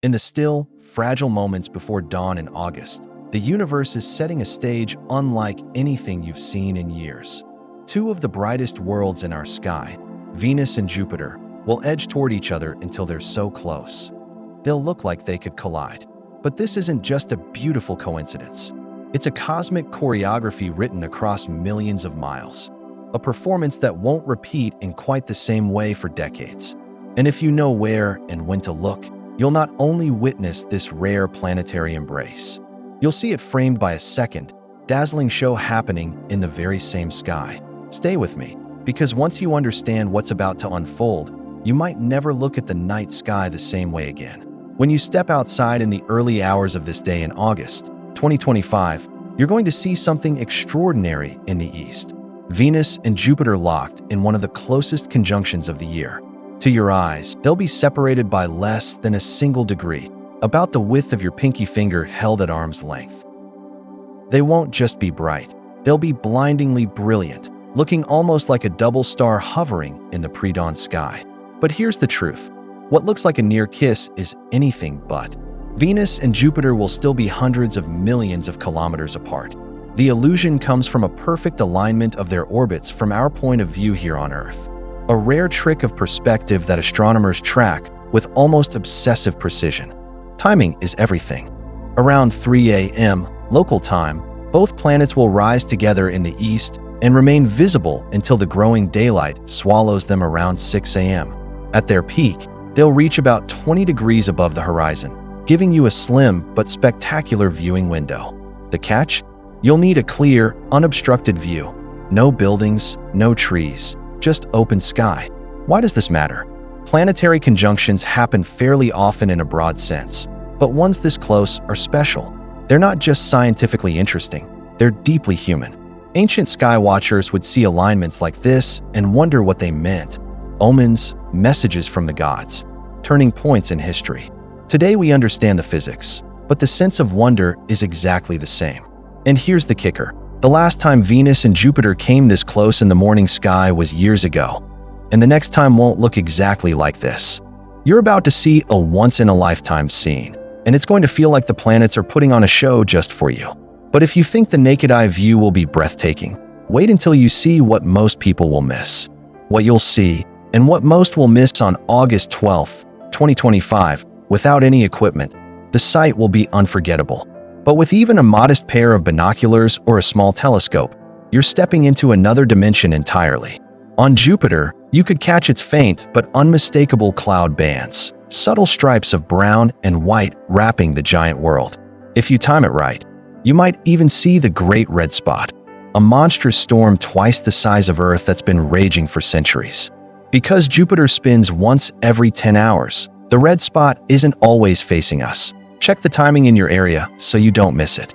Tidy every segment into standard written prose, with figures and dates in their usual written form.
In the still, fragile moments before dawn in August, the universe is setting a stage unlike anything you've seen in years. Two of the brightest worlds in our sky, Venus and Jupiter, will edge toward each other until they're so close they'll look like they could collide. But this isn't just a beautiful coincidence. It's a cosmic choreography written across millions of miles, a performance that won't repeat in quite the same way for decades. And if you know where and when to look, you'll not only witness this rare planetary embrace, you'll see it framed by a second, dazzling show happening in the very same sky. Stay with me, because once you understand what's about to unfold, you might never look at the night sky the same way again. When you step outside in the early hours of this day in August 2025, you're going to see something extraordinary in the east. Venus and Jupiter locked in one of the closest conjunctions of the year. To your eyes, they'll be separated by less than a single degree, about the width of your pinky finger held at arm's length. They won't just be bright, they'll be blindingly brilliant, looking almost like a double star hovering in the pre-dawn sky. But here's the truth. What looks like a near kiss is anything but. Venus and Jupiter will still be hundreds of millions of kilometers apart. The illusion comes from a perfect alignment of their orbits from our point of view here on Earth. A rare trick of perspective that astronomers track with almost obsessive precision. Timing is everything. Around 3 a.m. local time, both planets will rise together in the east and remain visible until the growing daylight swallows them around 6 a.m. At their peak, they'll reach about 20 degrees above the horizon, giving you a slim but spectacular viewing window. The catch? You'll need a clear, unobstructed view. No buildings, no trees, just open sky. Why does this matter? Planetary conjunctions happen fairly often in a broad sense, but ones this close are special. They're not just scientifically interesting, they're deeply human. Ancient sky watchers would see alignments like this and wonder what they meant. Omens, messages from the gods, turning points in history. Today we understand the physics, but the sense of wonder is exactly the same. And here's the kicker. The last time Venus and Jupiter came this close in the morning sky was years ago, and the next time won't look exactly like this. You're about to see a once-in-a-lifetime scene, and it's going to feel like the planets are putting on a show just for you. But if you think the naked eye view will be breathtaking, wait until you see what most people will miss. What you'll see, and what most will miss on August 12, 2025, without any equipment, the sight will be unforgettable. But with even a modest pair of binoculars or a small telescope, you're stepping into another dimension entirely. On Jupiter, you could catch its faint but unmistakable cloud bands, subtle stripes of brown and white wrapping the giant world. If you time it right, you might even see the Great Red Spot, a monstrous storm twice the size of Earth that's been raging for centuries. Because Jupiter spins once every 10 hours, the red spot isn't always facing us. Check the timing in your area so you don't miss it.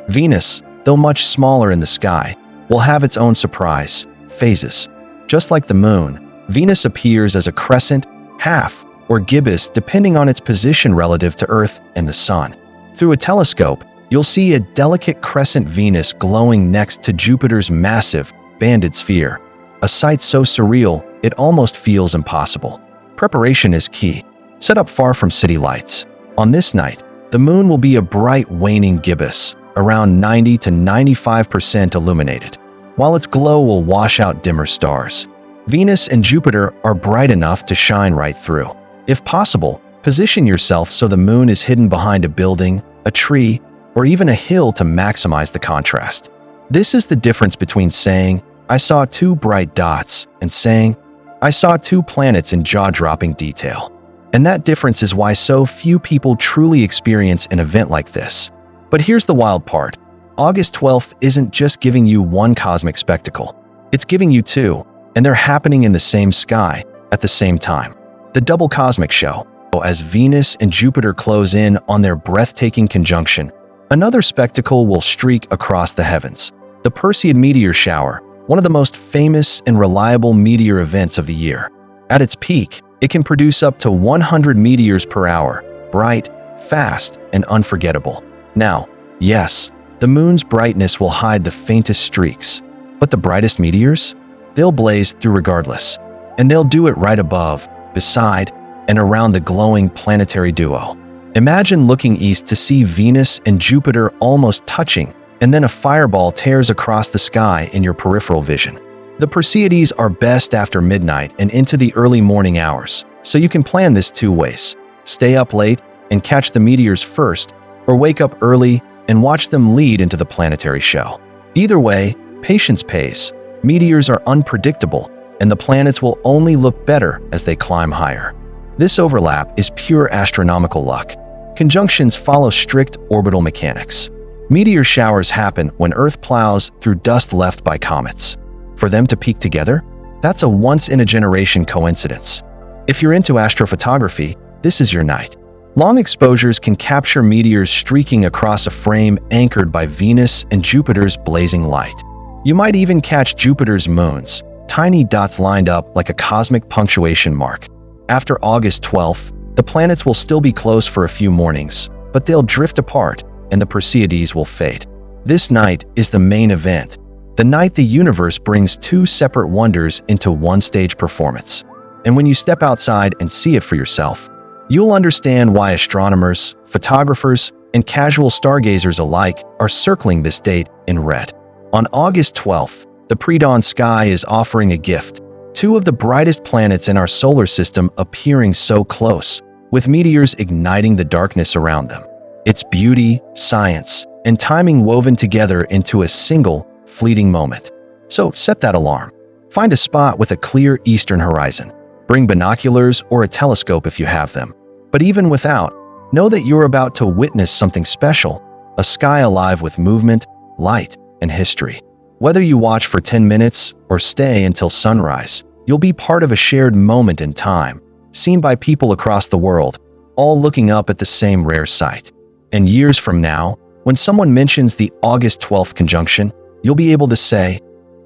Venus, though much smaller in the sky, will have its own surprise phases. Just like the moon, Venus appears as a crescent, half, or gibbous depending on its position relative to Earth and the Sun. Through a telescope, you'll see a delicate crescent Venus glowing next to Jupiter's massive, banded sphere. A sight so surreal, it almost feels impossible. Preparation is key. Set up far from city lights. On this night, the moon will be a bright waning gibbous, around 90 to 95% illuminated, while its glow will wash out dimmer stars. Venus and Jupiter are bright enough to shine right through. If possible, position yourself so the moon is hidden behind a building, a tree, or even a hill to maximize the contrast. This is the difference between saying, "I saw two bright dots," and saying, "I saw two planets in jaw-dropping detail." And that difference is why so few people truly experience an event like this. But here's the wild part. August 12th isn't just giving you one cosmic spectacle. It's giving you two, and they're happening in the same sky at the same time. The double cosmic show. As Venus and Jupiter close in on their breathtaking conjunction, another spectacle will streak across the heavens. The Perseid Meteor shower, one of the most famous and reliable meteor events of the year. At its peak, it can produce up to 100 meteors per hour, bright, fast, and unforgettable. Now, yes, the moon's brightness will hide the faintest streaks, but the brightest meteors? They'll blaze through regardless, and they'll do it right above, beside, and around the glowing planetary duo. Imagine looking east to see Venus and Jupiter almost touching, and then a fireball tears across the sky in your peripheral vision. The Perseids are best after midnight and into the early morning hours, so you can plan this two ways. Stay up late and catch the meteors first, or wake up early and watch them lead into the planetary show. Either way, patience pays. Meteors are unpredictable, and the planets will only look better as they climb higher. This overlap is pure astronomical luck. Conjunctions follow strict orbital mechanics. Meteor showers happen when Earth plows through dust left by comets. For them to peak together, that's a once-in-a-generation coincidence. If you're into astrophotography, this is your night. Long exposures can capture meteors streaking across a frame anchored by Venus and Jupiter's blazing light. You might even catch Jupiter's moons, tiny dots lined up like a cosmic punctuation mark. After August 12th, the planets will still be close for a few mornings, but they'll drift apart and the Perseids will fade. This night is the main event, the night the universe brings two separate wonders into one stage performance. And when you step outside and see it for yourself, you'll understand why astronomers, photographers, and casual stargazers alike are circling this date in red. On August 12th, the pre-dawn sky is offering a gift, two of the brightest planets in our solar system appearing so close, with meteors igniting the darkness around them. It's beauty, science, and timing woven together into a single, fleeting moment. So set that alarm. Find a spot with a clear eastern horizon. Bring binoculars or a telescope if you have them. But even without, know that you're about to witness something special, a sky alive with movement, light, and history. Whether you watch for 10 minutes or stay until sunrise, you'll be part of a shared moment in time, seen by people across the world, all looking up at the same rare sight. And years from now, when someone mentions the August 12th conjunction, you'll be able to say,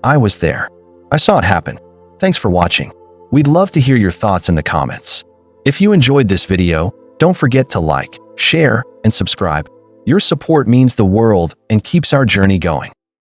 "I was there. I saw it happen." Thanks for watching. We'd love to hear your thoughts in the comments. If you enjoyed this video, don't forget to like, share, and subscribe. Your support means the world and keeps our journey going.